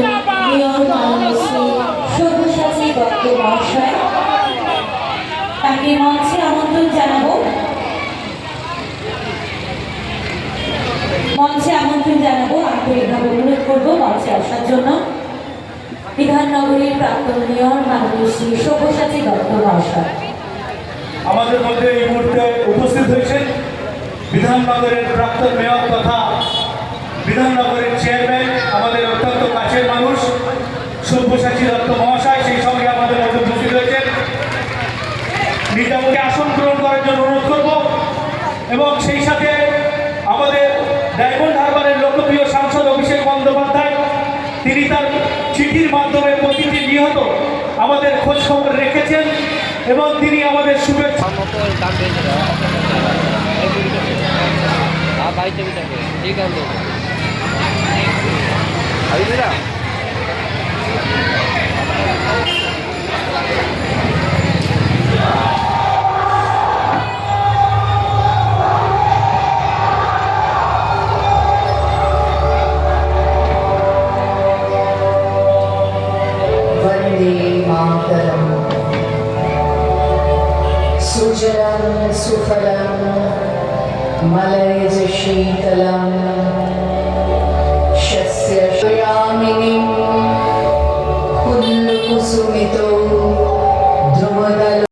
Mayor মাননীয় শ্রী সব্যসাচী দত্ত মহাশয়, তাকে মঞ্চে আমন্ত্রণ জানাবো। আন্তরিকভাবে অনুরোধ করবো মঞ্চে আসার জন্য বিধাননগরীর প্রাক্তন মেয়র মাননীয় শ্রী সব্যসাচী দত্ত মহাশয়। আমাদের মধ্যে এই মুহূর্তে উপস্থিত হয়েছেন বিধাননগরের প্রাক্তন মেয়র তথা বিধাননগরের চেয়ারম্যান, আমাদের অত্যন্ত কাছের মানুষ সব্যসাচী দত্ত মহাশয়। সেই সঙ্গে আমাদের মধ্যে উপস্থিত হয়েছেন, নিজামকে আসন গ্রহণ করার জন্য অনুরোধ করব। এবং সেই সাথে আমাদের ডায়মন্ড হারবারের লোকপ্রিয় সাংসদ অভিষেক বন্দ্যোপাধ্যায়, তিনি তার চিঠির মাধ্যমে প্রতিটি নিহত আমাদের খোঁজ খবর রেখেছেন এবং তিনি আমাদের শুভেচ্ছা। सुजलं सुफलं मलयज शीतलं शस्य श्यामिनीं कुल्लकुसुमितो ध्रुवदल